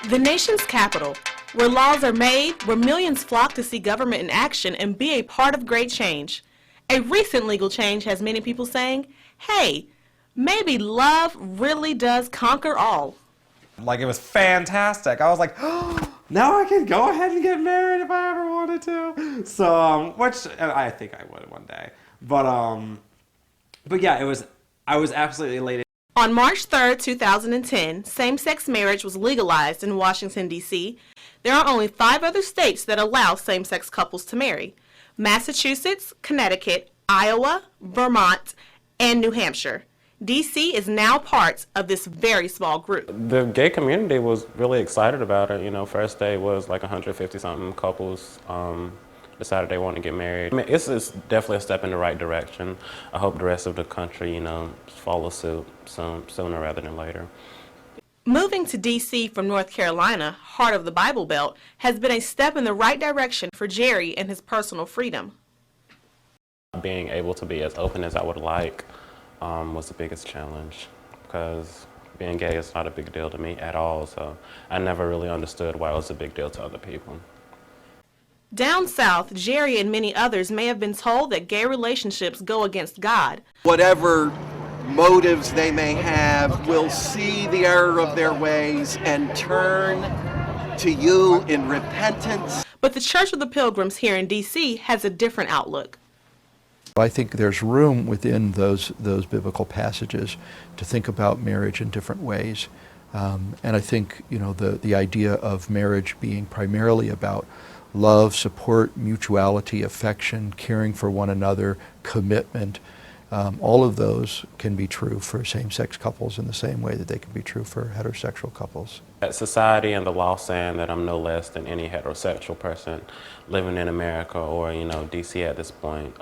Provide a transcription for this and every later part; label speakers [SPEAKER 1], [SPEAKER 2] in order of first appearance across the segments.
[SPEAKER 1] The nation's capital, where laws are made, where millions flock to see government in action and be a part of great change. A recent legal change has many people saying, hey, maybe love really does conquer all.
[SPEAKER 2] Like, it was fantastic. I was like, oh, now I can go ahead and get married if I ever wanted to. So, which I think I would one day. But yeah, I was absolutely elated.
[SPEAKER 1] On March 3, 2010, same-sex marriage was legalized in Washington, D.C. There are only 5 other states that allow same-sex couples to marry: Massachusetts, Connecticut, Iowa, Vermont, and New Hampshire. D.C. is now part of this very small group.
[SPEAKER 3] The gay community was really excited about it. You know, first day was like 150-something couples decided they want to get married. I mean, it's definitely a step in the right direction. I hope the rest of the country, follow suit sooner rather than later.
[SPEAKER 1] Moving to D.C. from North Carolina, heart of the Bible Belt, has been a step in the right direction for Jerry and his personal freedom.
[SPEAKER 3] Being able to be as open as I would like was the biggest challenge, because being gay is not a big deal to me at all, so I never really understood why it was a big deal to other people.
[SPEAKER 1] Down south, Jerry and many others may have been told that gay relationships go against God.
[SPEAKER 4] Whatever motives they may have, will see the error of their ways and turn to you in repentance.
[SPEAKER 1] But the Church of the Pilgrims here in D.C. has a different outlook.
[SPEAKER 5] I think there's room within those biblical passages to think about marriage in different ways. And I think, the idea of marriage being primarily about love, support, mutuality, affection, caring for one another, commitment, all of those can be true for same-sex couples in the same way that they can be true for heterosexual couples.
[SPEAKER 3] Society and the law saying that I'm no less than any heterosexual person living in America or, D.C. at this point,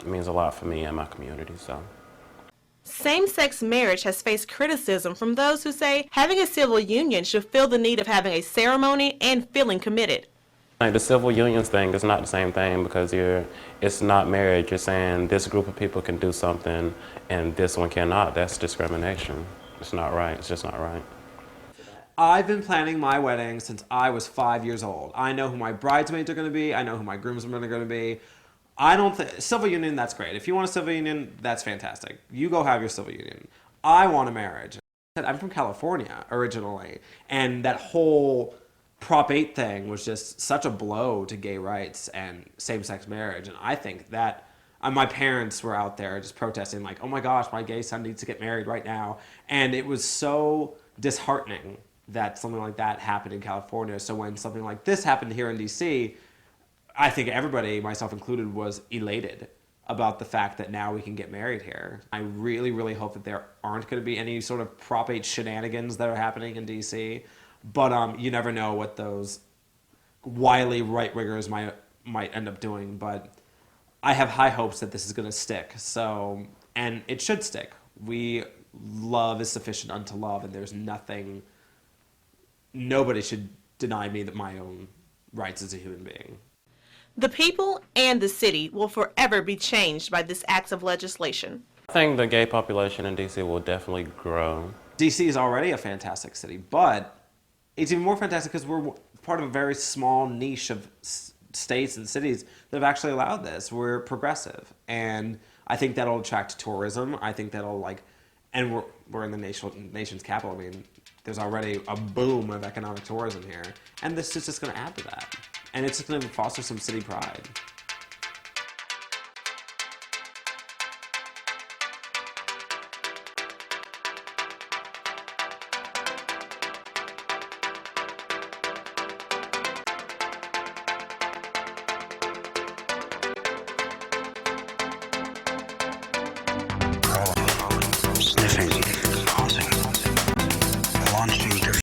[SPEAKER 3] means a lot for me and my community. So.
[SPEAKER 1] Same-sex marriage has faced criticism from those who say having a civil union should feel the need of having a ceremony and feeling committed.
[SPEAKER 3] Like, the civil unions thing is not the same thing, because it's not marriage. You're saying this group of people can do something and this one cannot. That's discrimination. It's not right. It's just not right.
[SPEAKER 2] I've been planning my wedding since I was 5 years old. I know who my bridesmaids are going to be. I know who my groomsmen are going to be. I don't think civil union, that's great. If you want a civil union, that's fantastic. You go have your civil union. I want a marriage. I'm from California originally, and that whole Prop 8 thing was just such a blow to gay rights and same-sex marriage. And I think that my parents were out there just protesting, like, oh my gosh, my gay son needs to get married right now. And it was so disheartening that something like that happened in California. So when something like this happened here in DC, I think everybody, myself included, was elated about the fact that now we can get married here. I really, really hope that there aren't going to be any sort of Prop 8 shenanigans that are happening in DC. But you never know what those wily right-wingers might end up doing. But I have high hopes that this is going to stick. So, and it should stick. Love is sufficient unto love, and there's nobody should deny me that my own rights as a human being.
[SPEAKER 1] The people and the city will forever be changed by this act of legislation.
[SPEAKER 3] I think the gay population in D.C. will definitely grow.
[SPEAKER 2] D.C. is already a fantastic city, but it's even more fantastic because we're part of a very small niche of states and cities that have actually allowed this. We're progressive, and I think that'll attract tourism. I think that'll and we're in the nation's capital. I mean, there's already a boom of economic tourism here, and this is just going to add to that, and it's just going to foster some city pride.